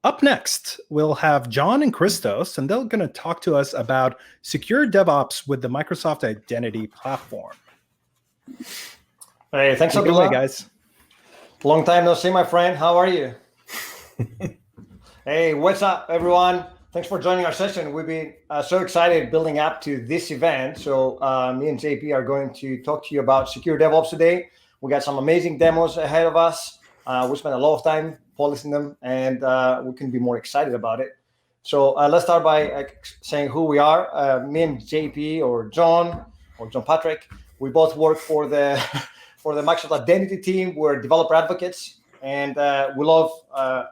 Up next, we'll have John and Christos, and they're going to talk to us about secure DevOps with the Microsoft Identity Platform. Hey, thanks, Take it away, guys. Long time no see, my friend. How are you? Hey, what's up, everyone? Thanks for joining our session. We've been so excited building up to this event. So me and JP are going to talk to you about secure DevOps today. We got some amazing demos ahead of us. We spent a lot of time polishing them, and we can be more excited about it. So let's start by saying who we are. Me and JP, or John Patrick, we both work for the Microsoft Identity team. We're developer advocates, and we love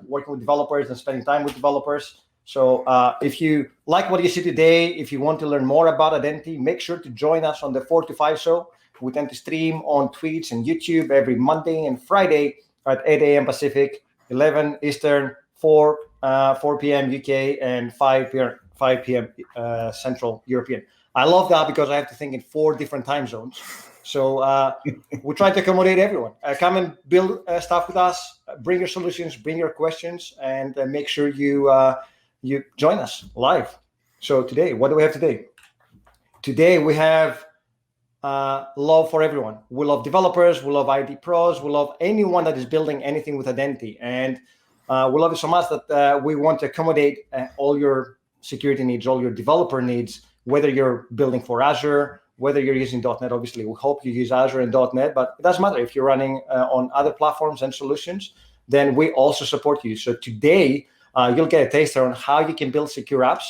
working with developers and spending time with developers. So if you like what you see today, if you want to learn more about identity, make sure to join us on the 4 to 5 show. We tend to stream on Twitch and YouTube every Monday and Friday at 8 a.m. Pacific, 11 Eastern, 4 p.m. UK, and 5 p.m. Central European. I love that because I have to think in 4 different time zones. So we try to accommodate everyone. Come and build stuff with us. Bring your solutions, bring your questions, and make sure you join us live. So today, what do we have today? Today we have love for everyone. We love developers, we love ID pros, we love anyone that is building anything with identity. And we love it so much that we want to accommodate all your security needs, all your developer needs, whether you're building for Azure, whether you're using .NET. Obviously, we hope you use Azure and .NET, but it doesn't matter if you're running on other platforms and solutions, then we also support you. So today, you'll get a taster on how you can build secure apps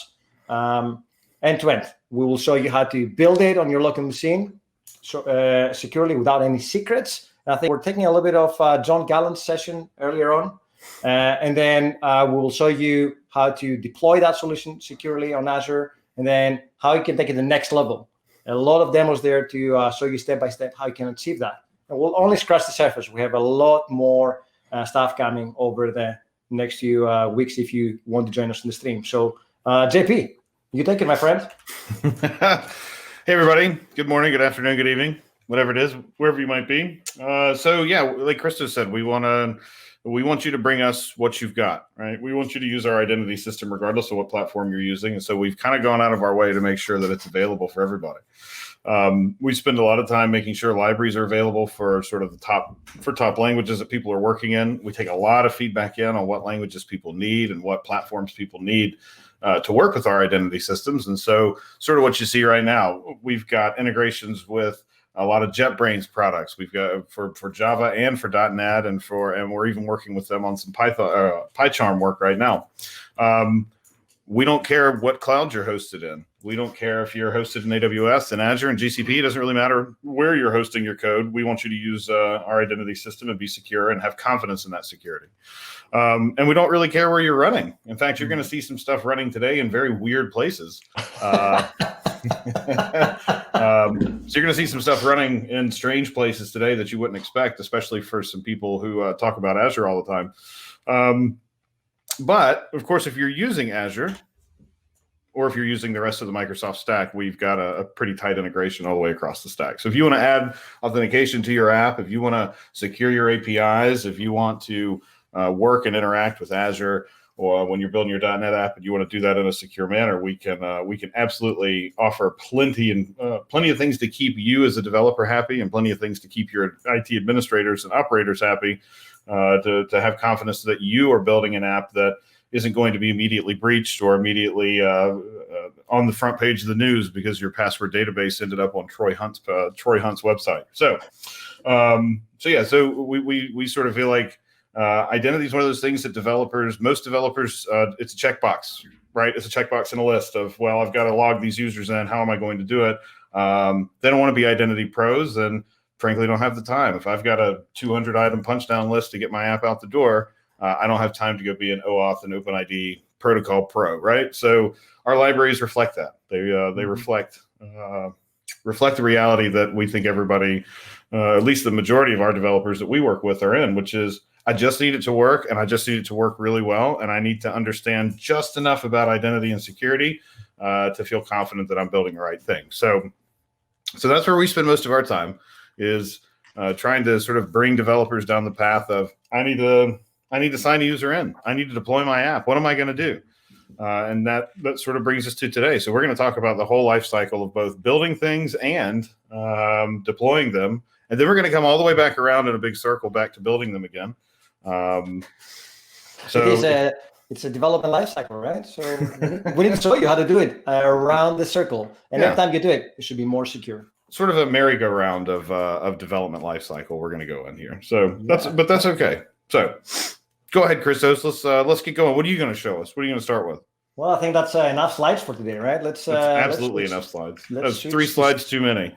end to end. We will show you how to build it on your local machine securely without any secrets. And I think we're taking a little bit of John Gallant's session earlier on. And then we will show you how to deploy that solution securely on Azure, and then how you can take it to the next level. A lot of demos there to show you step by step how you can achieve that. And we'll only scratch the surface. We have a lot more stuff coming over the next few weeks if you want to join us in the stream. So JP, you take it, my friend. Hey, everybody. Good morning, good afternoon, good evening, whatever it is, wherever you might be. So yeah, like Christos said, we want you to bring us what you've got, right? We want you to use our identity system regardless of what platform you're using. And so we've kind of gone out of our way to make sure that it's available for everybody. We spend a lot of time making sure libraries are available for sort of top languages that people are working in. We take a lot of feedback in on what languages people need and what platforms people need to work with our identity systems. And so sort of what you see right now, we've got integrations with a lot of JetBrains products. We've got for Java and for .NET, and we're even working with them on some PyCharm work right now. We don't care what cloud you're hosted in. We don't care if you're hosted in AWS and Azure and GCP. It doesn't really matter where you're hosting your code. We want you to use our identity system and be secure and have confidence in that security. And we don't really care where you're running. In fact, you're going to see some stuff running today in very weird places. So you're going to see some stuff running in strange places today that you wouldn't expect, especially for some people who talk about Azure all the time. But of course, if you're using Azure, or if you're using the rest of the Microsoft stack, we've got a pretty tight integration all the way across the stack. So if you want to add authentication to your app, if you want to secure your APIs, if you want to work and interact with Azure, or when you're building your .NET app and you want to do that in a secure manner, we can absolutely offer plenty of things to keep you as a developer happy, and plenty of things to keep your IT administrators and operators happy, to have confidence that you are building an app that isn't going to be immediately breached or immediately on the front page of the news because your password database ended up on Troy Hunt's website. So we sort of feel like identity is one of those things that most developers, it's a checkbox, right? It's a checkbox in a list of, well, I've got to log these users in. How am I going to do it? They don't want to be identity pros, and frankly, don't have the time. If I've got a 200 item punch down list to get my app out the door, I don't have time to go be an OAuth and OpenID protocol pro, right? So our libraries reflect that. They reflect the reality that we think everybody, at least the majority of our developers that we work with, are in, which is, I just need it to work, and I just need it to work really well, and I need to understand just enough about identity and security to feel confident that I'm building the right thing. So that's where we spend most of our time, is trying to sort of bring developers down the path of, I need I need to sign a user in. I need to deploy my app. What am I going to do? And that sort of brings us to today. So we're going to talk about the whole life cycle of both building things and deploying them. And then we're going to come all the way back around in a big circle back to building them again. It's a development life cycle, right? So we need to show you how to do it around the circle. And every time you do it, it should be more secure. Sort of a merry-go-round of development life cycle we're going to go in here. So that's okay. So go ahead, Christos. Let's get going. What are you going to show us? What are you going to start with? Well, I think that's enough slides for today, right? That's absolutely enough slides. That's 3 slides too many.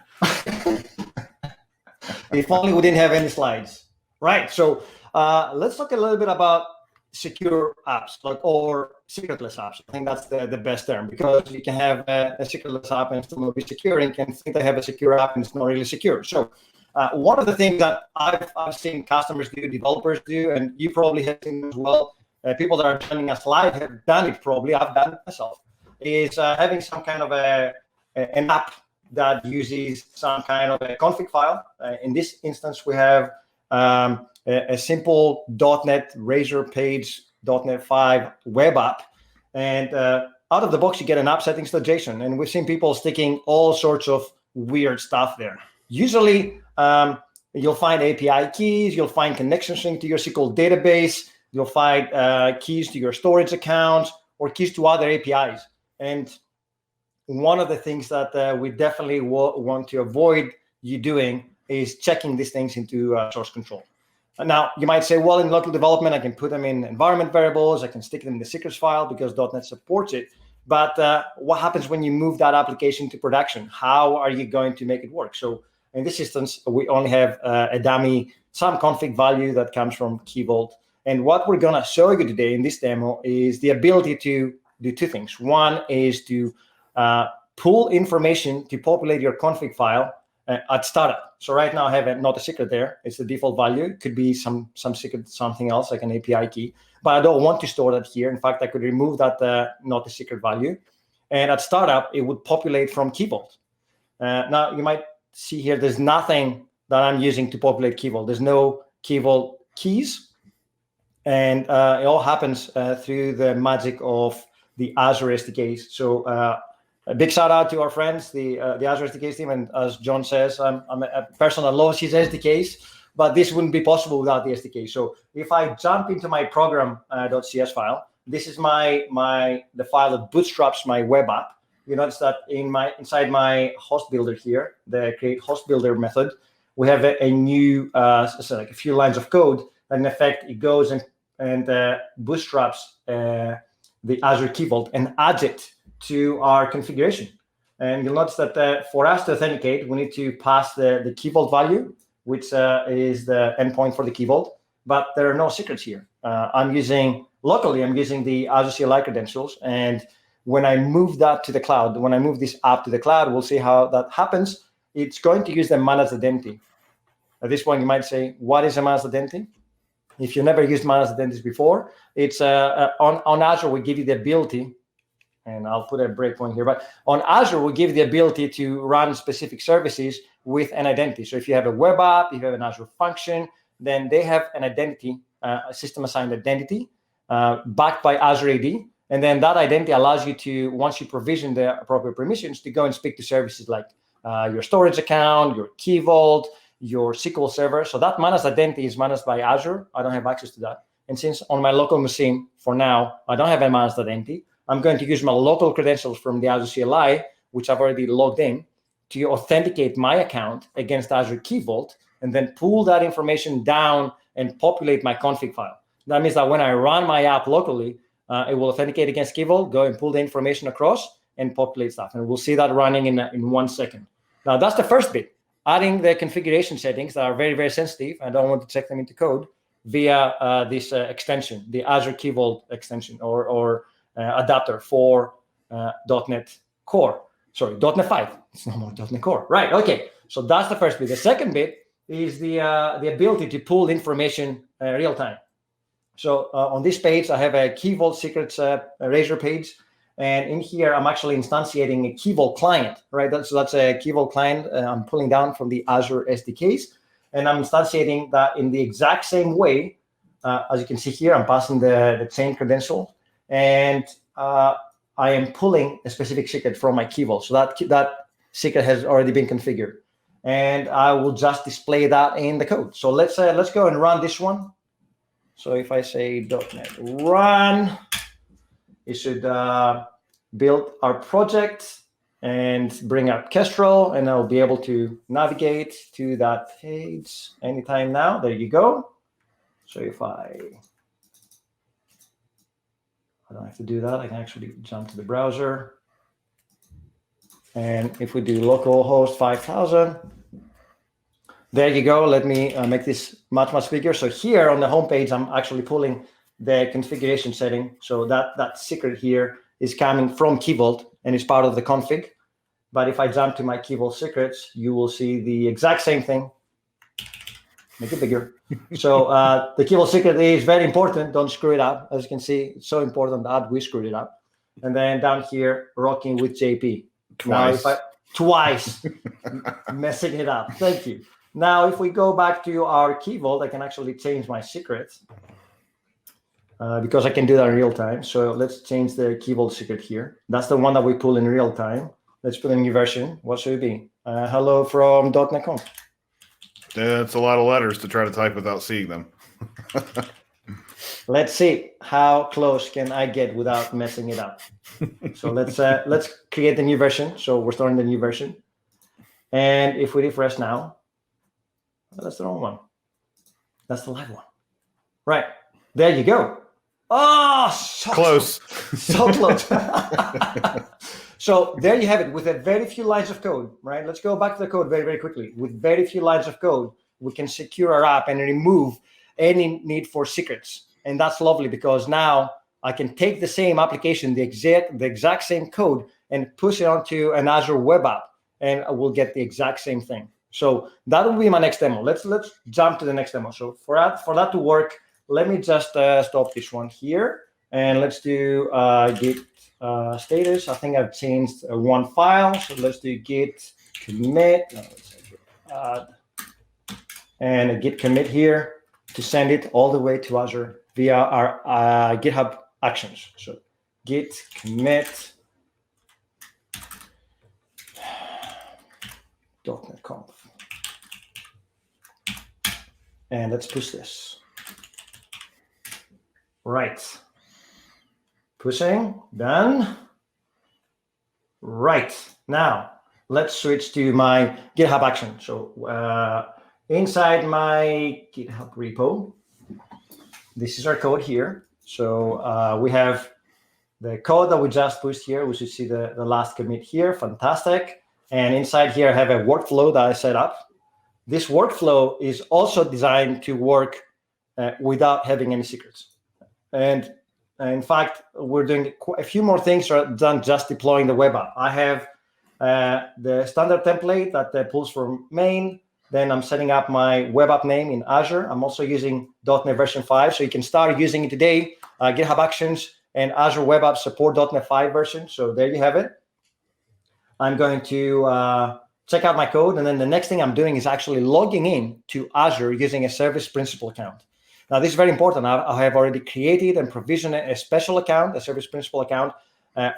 If only we didn't have any slides. Right. So let's talk a little bit about secure apps, or secretless apps. I think that's the best term, because you can have a secretless app and still not be secure, and can think they have a secure app and it's not really secure. So one of the things that I've seen customers do, developers do, and you probably have seen as well, people that are joining us live have done it probably, I've done it myself, is having some kind of an app that uses some kind of a config file. In this instance, we have a simple .NET Razor page, .NET 5 web app. And out of the box, you get an app settings.json. And we've seen people sticking all sorts of weird stuff there. Usually, you'll find API keys, you'll find connection string to your SQL database, you'll find keys to your storage accounts, or keys to other APIs. And one of the things that we definitely want to avoid you doing is checking these things into source control. Now, you might say, well, in local development, I can put them in environment variables. I can stick them in the secrets file because .NET supports it. But what happens when you move that application to production? How are you going to make it work? So in this instance, we only have a dummy, some config value that comes from Key Vault. And what we're going to show you today in this demo is the ability to do 2 things. One is to pull information to populate your config file at startup. So right now I have not a secret there. It's the default value. It could be some secret, something else like an API key, but I don't want to store that here. In fact, I could remove that not a secret value. And at startup, it would populate from Key Vault. Now you might see here, there's nothing that I'm using to populate Key Vault. There's no Key Vault keys. And it all happens through the magic of the Azure SDKs. So a big shout out to our friends, the Azure SDKs team. And as John says, I'm a person that loves his SDKs, but this wouldn't be possible without the SDK. So if I jump into my program.cs file, this is the file that bootstraps my web app. You notice that inside my host builder here, the create host builder method, we have a new, so like a few lines of code that in effect, it goes and bootstraps the Azure Key Vault and adds it to our configuration. And you'll notice that for us to authenticate, we need to pass the Key Vault value, which is the endpoint for the Key Vault, but there are no secrets here. I'm using the Azure CLI credentials. And when I move that to the cloud, when I move this app to the cloud, we'll see how that happens. It's going to use the managed identity. At this point, you might say, what is a managed identity? If you've never used managed identities before, it's on Azure, we give you the ability, and I'll put a breakpoint here, but on Azure, we give the ability to run specific services with an identity. So if you have a web app, if you have an Azure function, then they have an identity, a system-assigned identity backed by Azure AD. And then that identity allows you to, once you provision the appropriate permissions, to go and speak to services like your storage account, your Key Vault, your SQL Server. So that managed identity is managed by Azure. I don't have access to that. And since on my local machine, for now, I don't have a managed identity, I'm going to use my local credentials from the Azure CLI, which I've already logged in, to authenticate my account against Azure Key Vault, and then pull that information down and populate my config file. That means that when I run my app locally, it will authenticate against Key Vault, go and pull the information across and populate stuff. And we'll see that running in 1 second. Now, that's the first bit, adding the configuration settings that are very, very sensitive. I don't want to check them into code via this extension, the Azure Key Vault extension or adapter for .NET Core. Sorry, .NET 5. It's no more .NET Core. Right, okay. So that's the first bit. The second bit is the ability to pull information real time. So on this page, I have a Key Vault secrets Razor page. And in here, I'm actually instantiating a Key Vault client, right? So that's a Key Vault client I'm pulling down from the Azure SDKs. And I'm instantiating that in the exact same way as you can see here, I'm passing the chain credential, and I am pulling a specific secret from my key vault. So that secret has already been configured, and I will just display that in the code. So let's go and run this one. So if I say .NET run, it should build our project and bring up Kestrel, and I'll be able to navigate to that page anytime now. There you go. So if I don't have to do that, I can actually jump to the browser. And if we do localhost 5000, there you go. Let me make this much bigger. So here on the home page, I'm actually pulling the configuration setting. So that secret here is coming from Key Vault and is part of the config. But if I jump to my Key Vault secrets, you will see the exact same thing. Make it bigger. So the Key Vault secret is very important. Don't screw it up. As you can see, it's so important that we screwed it up. And then down here, rocking with JP. Twice. Now, twice messing it up. Thank you. Now, if we go back to our Key Vault, I can actually change my secret because I can do that in real time. So let's change the Key Vault secret here. That's the one that we pull in real time. Let's put a new version. What should it be? Hello from .NET Conf. It's a lot of letters to try to type without seeing them. Let's see how close can I get without messing it up. So let's create the new version. So we're starting the new version. And if we refresh now, that's the wrong one. That's the live one. Right. There you go. Oh, so Close. So close. So there you have it with a very few lines of code, right? Let's go back to the code very quickly. With very few lines of code, we can secure our app and remove any need for secrets. And that's lovely because now I can take the same application, the exact same code, and push it onto an Azure web app, and I will get the exact same thing. So that will be my next demo. Let's jump to the next demo. So for that to work, let me just stop this one here, and let's do git status. I think I've changed one file, so let's do git commit. Add and a git commit here to send it all the way to Azure via our GitHub actions. So git commit .NET Conf. And let's push this. Right. Pushing, done. Right. Now, let's switch to my GitHub action. So inside my GitHub repo, this is our code here. So we have the code that we just pushed here. We should see the last commit here. Fantastic. And inside here, I have a workflow that I set up. This workflow is also designed to work without having any secrets. And in fact, we're doing a few more things than just deploying the web app. I have the standard template that pulls from main. Then I'm setting up my web app name in Azure. I'm also using .NET version 5, so you can start using it today. GitHub Actions and Azure Web App support .NET 5 version. So there you have it. I'm going to check out my code, and then the next thing I'm doing is actually logging in to Azure using a service principal account. Now, this is very important. I have already created and provisioned a special account, a service principal account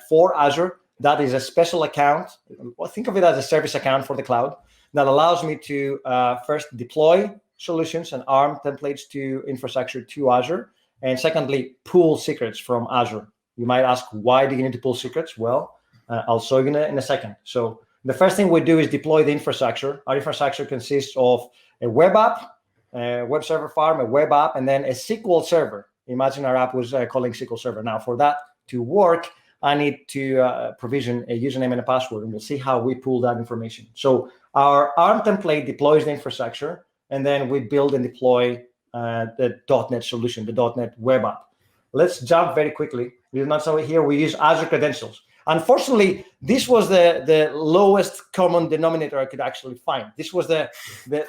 for Azure. That is a special account. Well, think of it as a service account for the cloud that allows me to first deploy solutions and ARM templates to infrastructure to Azure, and secondly, pull secrets from Azure. You might ask, why do you need to pull secrets? Well, I'll show you in a second. So the first thing we do is deploy the infrastructure. Our infrastructure consists of a web app, a web server farm, a web app, and then a SQL server. Imagine our app was calling SQL server. Now, for that to work, I need to provision a username and a password, and we'll see how we pull that information. So our ARM template deploys the infrastructure, and then we build and deploy the .NET solution, the .NET web app. Let's jump very quickly. We do not show it here. We use Azure credentials. Unfortunately, this was the lowest common denominator I could actually find. This was the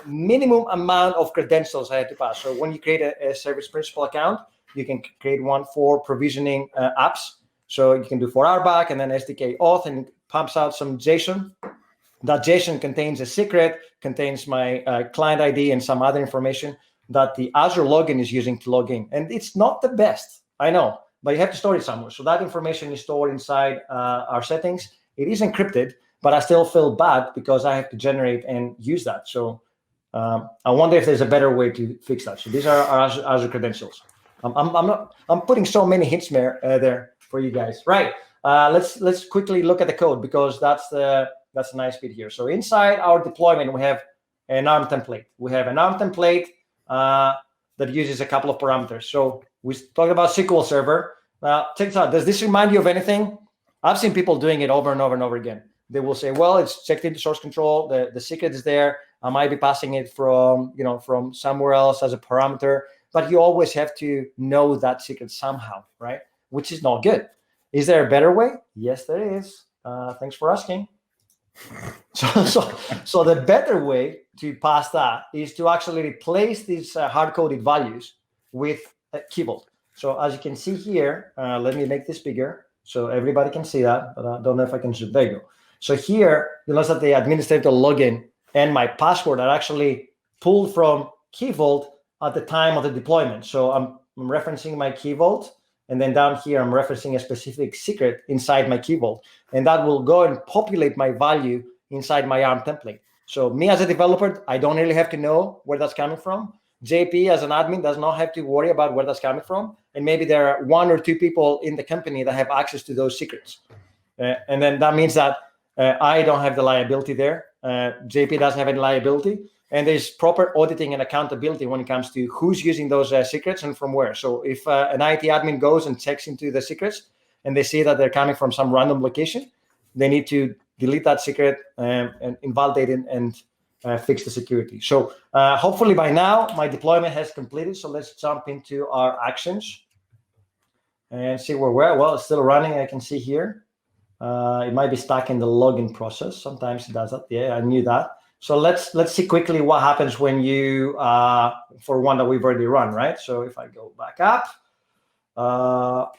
minimum amount of credentials I had to pass. So when you create a service principal account, you can create one for provisioning apps. So you can do for RBAC and then SDK auth, and it pumps out some JSON. That JSON contains a secret, contains my client ID and some other information. that the Azure login is using to log in. And it's not the best, I know, but you have to store it somewhere. So that information is stored inside our settings. It is encrypted, but I still feel bad because I have to generate and use that. So I wonder if there's a better way to fix that. So these are our Azure credentials. I'm putting so many hints there for you guys. Right. Let's quickly look at the code because that's a nice bit here. So inside our deployment, we have an ARM template. We have an ARM template that uses a couple of parameters. So we talked about SQL Server. Check this out. Does this remind you of anything? I've seen people doing it over and over and over again. They will say, well, it's checked into source control. The secret is there. I might be passing it from somewhere else as a parameter, but you always have to know that secret somehow, right? Which is not good. Is there a better way? Yes, there is. Thanks for asking. So the better way to pass that is to actually replace these hard-coded values with a key vault. So as you can see here, let me make this bigger so everybody can see that, but I don't know if I can zoom. There you go. So here, you notice that the administrator login and my password are actually pulled from Key Vault at the time of the deployment. So I'm referencing my Key Vault, and then down here, I'm referencing a specific secret inside my Key Vault, and that will go and populate my value inside my ARM template. So me as a developer, I don't really have to know where that's coming from. JP as an admin does not have to worry about where that's coming from. And maybe there are 1 or 2 people in the company that have access to those secrets. And then that means that I don't have the liability there. JP doesn't have any liability. And there's proper auditing and accountability when it comes to who's using those secrets and from where. So if an IT admin goes and checks into the secrets and they see that they're coming from some random location, they need to delete that secret and invalidate it and fix the security. So hopefully by now, my deployment has completed. So let's jump into our actions and see where we're at. Well, it's still running. I can see here. It might be stuck in the login process. Sometimes it does that. Yeah, I knew that. So let's see quickly what happens when you, for one that we've already run, right? So if I go back up, no,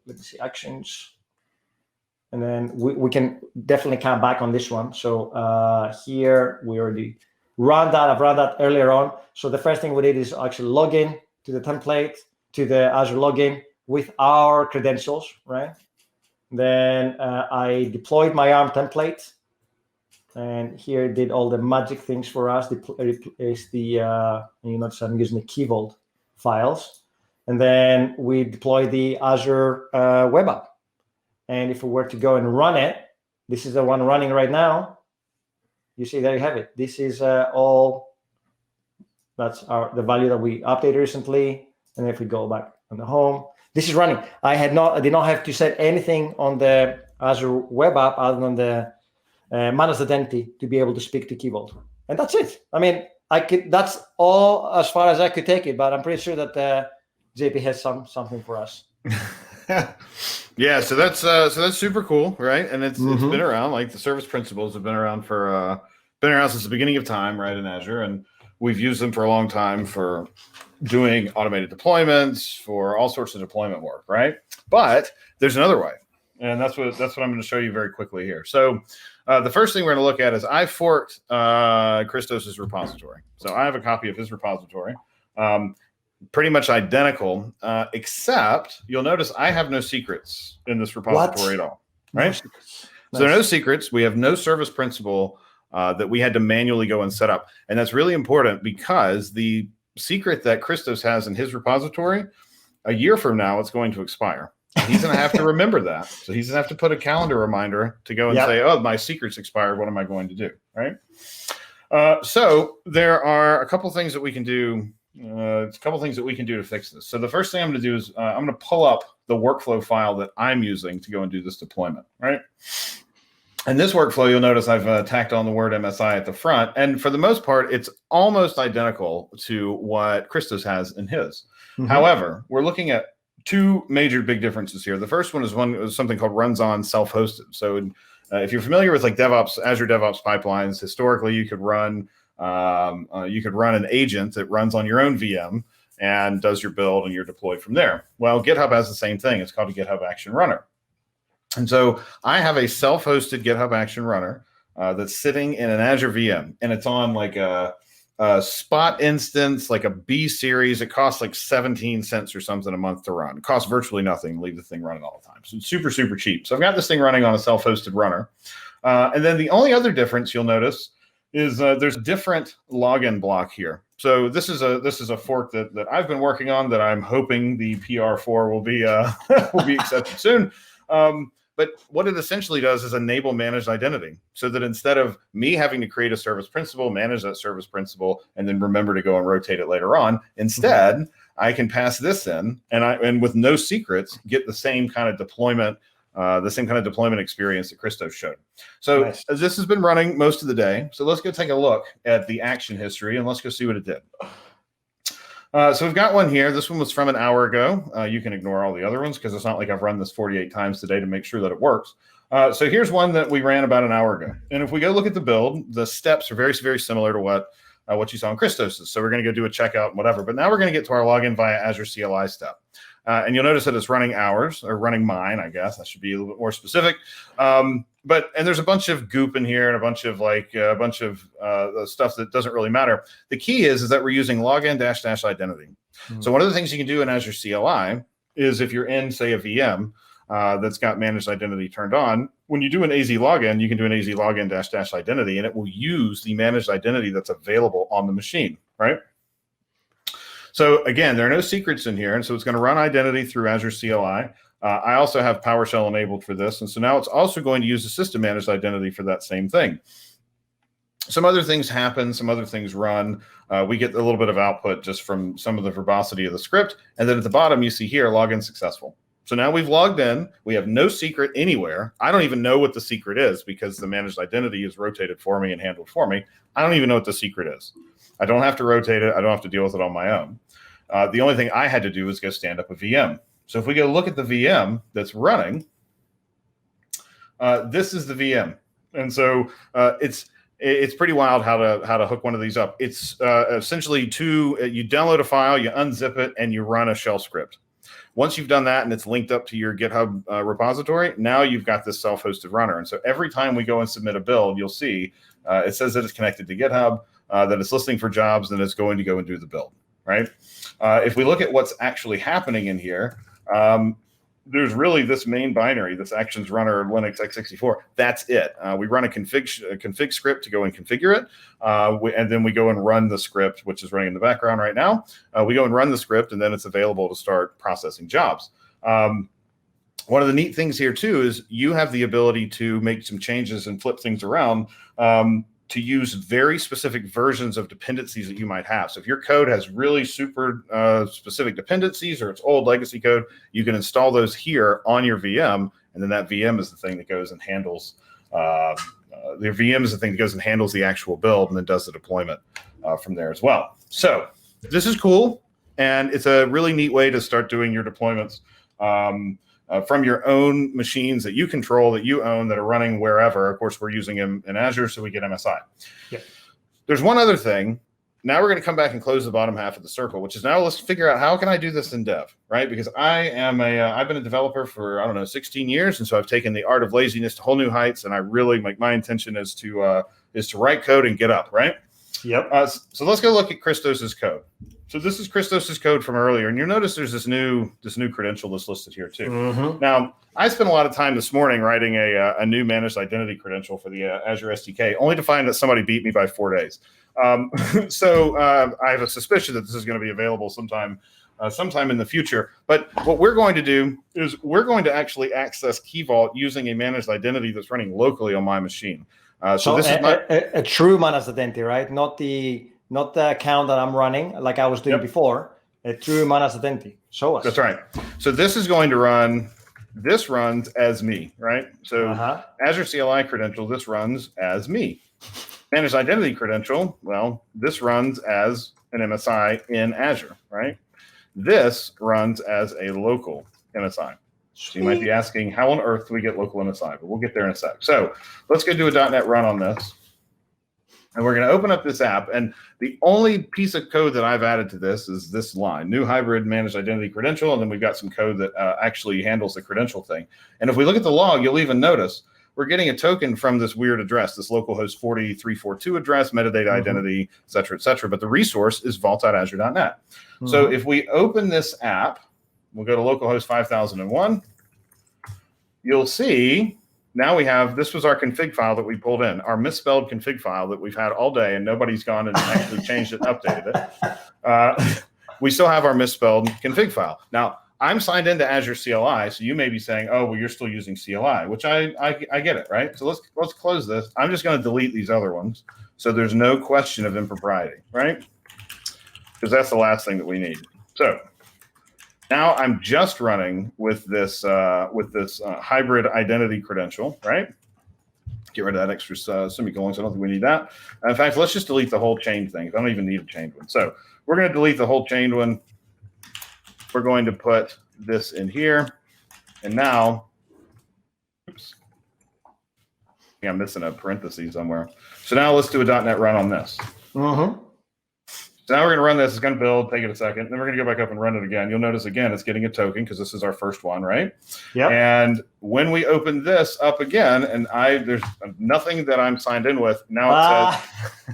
let me see, actions. And then we can definitely come back on this one. So here we already run that. I've run that earlier on. So the first thing we did is actually log in to the template, to the Azure login with our credentials, right? Then I deployed my ARM template. And here it did all the magic things for us. Replace the, you notice I'm using the Key Vault files. And then we deploy the Azure web app. And if we were to go and run it, this is the one running right now. You see, there you have it. This is all, that's the value that we updated recently. And if we go back on the home, this is running. I did not have to set anything on the Azure web app other than the Managed Identity to be able to speak to Key Vault. And that's it. I mean, that's all as far as I could take it, but I'm pretty sure that JP has something for us. Yeah, so that's super cool, right? And it's been around, like the service principles have been around since the beginning of time, right, in Azure, and we've used them for a long time for doing automated deployments, for all sorts of deployment work, right? But there's another way, and that's what I'm going to show you very quickly here. So the first thing we're going to look at is I forked Christos's repository. So I have a copy of his repository. Pretty much identical, except you'll notice I have no secrets in this repository at all, right? So there are no secrets. We have no service principal that we had to manually go and set up. And that's really important because the secret that Christos has in his repository, a year from now, it's going to expire. He's going to have to remember that. So he's going to have to put a calendar reminder to go and say, oh, my secret's expired. What am I going to do, right? So there are a couple things that we can do. To fix this. So the first thing I'm going to do is I'm going to pull up the workflow file that I'm using to go and do this deployment, right? And this workflow, you'll notice I've tacked on the word MSI at the front. And for the most part, it's almost identical to what Christos has in his. However, we're looking at two major big differences here. The first one is something called runs on self-hosted. So if you're familiar with like DevOps, Azure DevOps pipelines, historically you could run an agent that runs on your own VM and does your build and you're deployed from there. Well, GitHub has the same thing. It's called a GitHub Action Runner. And so I have a self-hosted GitHub Action Runner that's sitting in an Azure VM, and it's on like a spot instance, like a B series. It costs like 17 cents or something a month to run. It costs virtually nothing to leave the thing running all the time. So it's super, super cheap. So I've got this thing running on a self-hosted runner. And then the only other difference you'll notice is there's a different login block here. So this is a fork that I've been working on that I'm hoping the PR for will be will be accepted soon. But what it essentially does is enable managed identity, so that instead of me having to create a service principal, manage that service principal, and then remember to go and rotate it later on, instead I can pass this in, and with no secrets, get the same kind of deployment. The same kind of deployment experience that Christos showed. So Nice. This has been running most of the day. So let's go take a look at the action history and let's go see what it did. So we've got one here. This one was from an hour ago. You can ignore all the other ones because it's not like I've run this 48 times today to make sure that it works. So here's one that we ran about an hour ago. And if we go look at the build, the steps are very, very similar to what you saw in Christos's. So we're going to go do a checkout and whatever. But now we're going to get to our login via Azure CLI step. And you'll notice that it's running ours, or running mine, I guess. I should be a little bit more specific. And there's a bunch of goop in here and a bunch of stuff that doesn't really matter. The key is that we're using login -- identity. So one of the things you can do in Azure CLI is if you're in, say, a VM that's got managed identity turned on, when you do an AZ login, you can do an AZ login -- identity, and it will use the managed identity that's available on the machine, right? So again, there are no secrets in here, and so it's going to run identity through Azure CLI. I also have PowerShell enabled for this, and so now it's also going to use the system managed identity for that same thing. Some other things happen, some other things run. We get a little bit of output just from some of the verbosity of the script, and then at the bottom you see here, login successful. So now we've logged in. We have no secret anywhere. I don't even know what the secret is because the managed identity is rotated for me and handled for me. I don't even know what the secret is. I don't have to rotate it. I don't have to deal with it on my own. The only thing I had to do was go stand up a VM. So if we go look at the VM that's running, this is the VM. And so it's pretty wild how to hook one of these up. It's essentially you download a file, you unzip it, and you run a shell script. Once you've done that and it's linked up to your GitHub repository, now you've got this self-hosted runner. And so every time we go and submit a build, you'll see it says that it's connected to GitHub, that it's listening for jobs, and it's going to go and do the build, right? If we look at what's actually happening in here, there's really this main binary, this actions runner Linux x64. That's it. We run a config script to go and configure it, and then we go and run the script, which is running in the background right now. We go and run the script, and then it's available to start processing jobs. One of the neat things here, too, is you have the ability to make some changes and flip things around to use very specific versions of dependencies that you might have. So if your code has really super specific dependencies or it's old legacy code, you can install those here on your VM, and then that VM is the thing that goes and handles the actual build and then does the deployment from there as well. So this is cool, and it's a really neat way to start doing your deployments from your own machines that you control, that you own, that are running wherever. Of course, we're using them in Azure, so we get MSI. Yep. There's one other thing. Now we're going to come back and close the bottom half of the circle, which is now let's figure out how can I do this in dev, right? Because I've been a developer for, 16 years. And so I've taken the art of laziness to whole new heights. And I really, my intention is to write code and get up, right? Yep. So let's go look at Christos's code. So this is Christos's code from earlier, and you'll notice there's this new credential that's listed here too. Mm-hmm. Now, I spent a lot of time this morning writing a new managed identity credential for the Azure SDK, only to find that somebody beat me by 4 days. So I have a suspicion that this is going to be available sometime in the future. But what we're going to do is we're going to actually access Key Vault using a managed identity that's running locally on my machine. So this is a true managed identity, right? Not the account that I'm running like I was doing before. A true managed identity. Show us. That's right. So this is going to run. This runs as me, right? So Azure CLI credential. This runs as me. Managed identity credential. Well, this runs as an MSI in Azure, right? This runs as a local MSI. So you might be asking, how on earth do we get local MSI? But we'll get there in a sec. So let's go do a .NET run on this. And we're going to open up this app. And the only piece of code that I've added to this is this line, new hybrid managed identity credential. And then we've got some code that actually handles the credential thing. And if we look at the log, you'll even notice we're getting a token from this weird address, this localhost 40342 address, metadata identity, et cetera, but the resource is vault.azure.net. So if we open this app, we'll go to localhost 5001, you'll see now we have, this was our config file that we pulled in, our misspelled config file that we've had all day and nobody's gone and actually changed it and updated it. We still have our misspelled config file. Now, I'm signed into Azure CLI, so you may be saying, oh, well, you're still using CLI, which I get it, right? So let's close this. I'm just going to delete these other ones so there's no question of impropriety, right? Because that's the last thing that we need. So now I'm just running with this hybrid identity credential, right? Get rid of that extra semicolon, so I don't think we need that. In fact, let's just delete the whole chain thing. I don't even need a chained one. So we're going to delete the whole chained one. We're going to put this in here. And now, oops, I'm missing a parenthesis somewhere. So now let's do a .NET run on this. So now we're going to run this. It's going to build, take it a second. Then we're going to go back up and run it again. You'll notice, again, it's getting a token because this is our first one, right? Yeah. And when we open this up again, and there's nothing that I'm signed in with. Now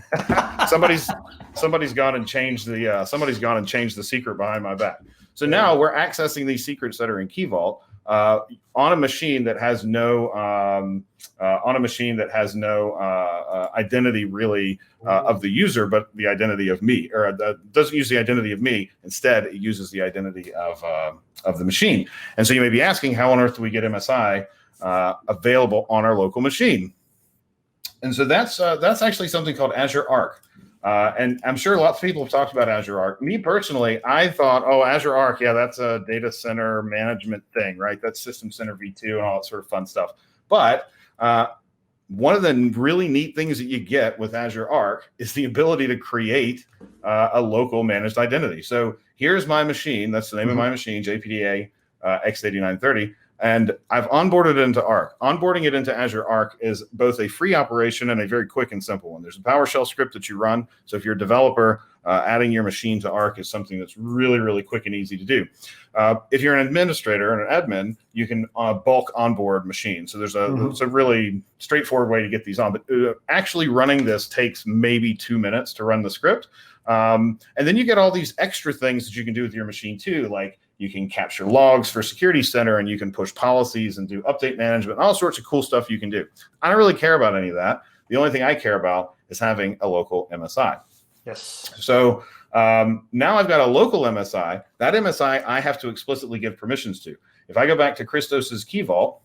it says somebody's gone and changed the secret behind my back. So now we're accessing these secrets that are in Key Vault on a machine that has no identity really of the user, but the identity of me, or doesn't use the identity of me. Instead, it uses the identity of the machine. And so you may be asking, how on earth do we get MSI available on our local machine? And so that's actually something called Azure Arc. And I'm sure lots of people have talked about Azure Arc. Me personally, I thought, oh, Azure Arc, yeah, that's a data center management thing, right? That's System Center V2 and all that sort of fun stuff. But one of the really neat things that you get with Azure Arc is the ability to create a local managed identity. So here's my machine. That's the name of my machine, JPDA X8930. And I've onboarded it into Arc. Onboarding it into Azure Arc is both a free operation and a very quick and simple one. There's a PowerShell script that you run. So if you're a developer, adding your machine to Arc is something that's really, really quick and easy to do. If you're an administrator and an admin, you can bulk onboard machines. So there's it's a really straightforward way to get these on. But actually running this takes maybe 2 minutes to run the script. And then you get all these extra things that you can do with your machine too, like you can capture logs for Security Center, and you can push policies and do update management, all sorts of cool stuff you can do. I don't really care about any of that. The only thing I care about is having a local MSI. Yes. So now I've got a local MSI. That MSI I have to explicitly give permissions to. If I go back to Christos's Key Vault,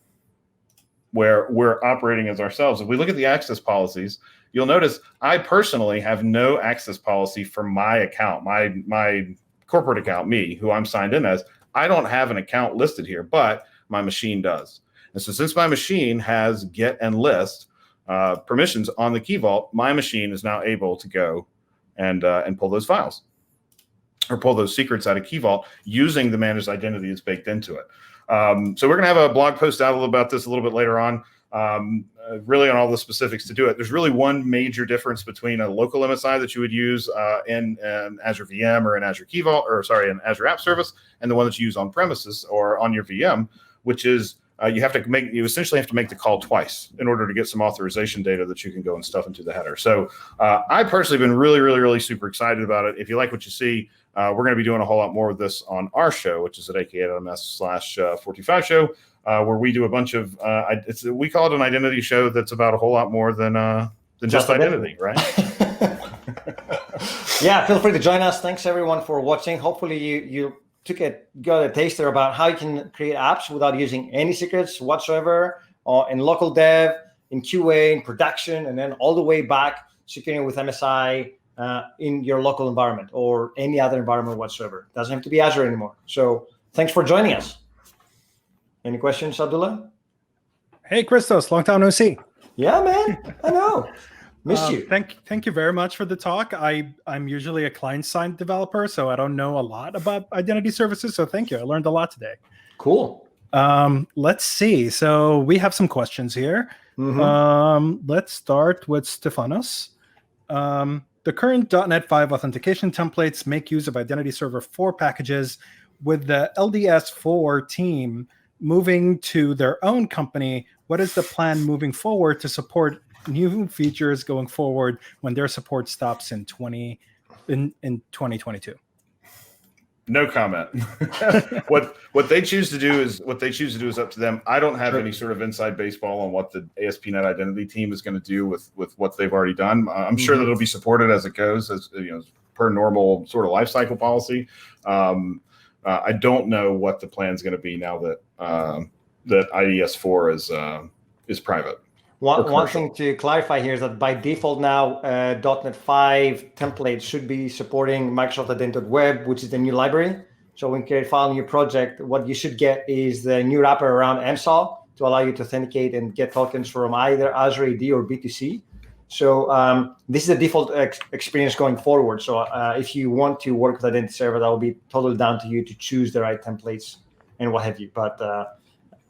where we're operating as ourselves, if we look at the access policies, you'll notice I personally have no access policy for my account, my corporate account, me, who I'm signed in as. I don't have an account listed here, but my machine does. And so since my machine has get and list permissions on the Key Vault, my machine is now able to go and pull those files or pull those secrets out of Key Vault using the managed identity that's baked into it. So we're going to have a blog post out about this a little bit later on, really on all the specifics to do it. There's really one major difference between a local MSI that you would use in Azure VM or in Azure Key Vault, or sorry, in Azure App Service, and the one that you use on premises or on your VM, which is you essentially have to make the call twice in order to get some authorization data that you can go and stuff into the header. So I personally been really, really, really super excited about it. If you like what you see, we're going to be doing a whole lot more with this on our show, which is at aka.ms/45 show, where we do a bunch of, we call it an identity show that's about a whole lot more than just identity, right? Yeah, feel free to join us. Thanks everyone for watching. Hopefully you got a taster about how you can create apps without using any secrets whatsoever, in local dev, in QA, in production, and then all the way back securing with MSI in your local environment or any other environment whatsoever. Doesn't have to be Azure anymore. So thanks for joining us. Any questions, Abdullah? Hey, Christos, long time no see. Yeah, man, I know. Missed you. Thank you very much for the talk. I'm usually a client-side developer, so I don't know a lot about identity services. So thank you. I learned a lot today. Cool. Let's see. So we have some questions here. Let's start with Stefanos. The current .NET 5 authentication templates make use of Identity Server 4 packages, with the LDS4 team moving to their own company. what is the plan moving forward to support new features going forward when their support stops in 2022? No comment. What they choose to do is up to them. I don't have any sort of inside baseball on what the ASP.NET Identity team is going to do with what they've already done. I'm sure that it'll be supported as it goes, as per normal sort of life cycle policy. I don't know what the plan is going to be now that IDS4 is private. One thing to clarify here is that by default now, .NET 5 templates should be supporting Microsoft Identity Web, which is the new library. So when you create a file in your project, what you should get is the new wrapper around MSOL to allow you to authenticate and get tokens from either Azure AD or B2C. So this is the default experience going forward. So if you want to work with Identity Server, that will be totally down to you to choose the right templates and what have you. But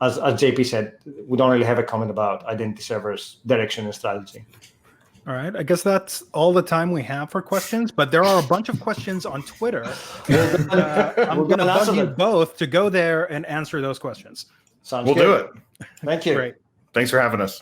as JP said, we don't really have a comment about Identity Server's direction and strategy. All right. I guess that's all the time we have for questions, but there are a bunch of questions on Twitter. I'm going to bug you both to go there and answer those questions. Sounds good. We'll do it. Thank you. Great. Thanks for having us.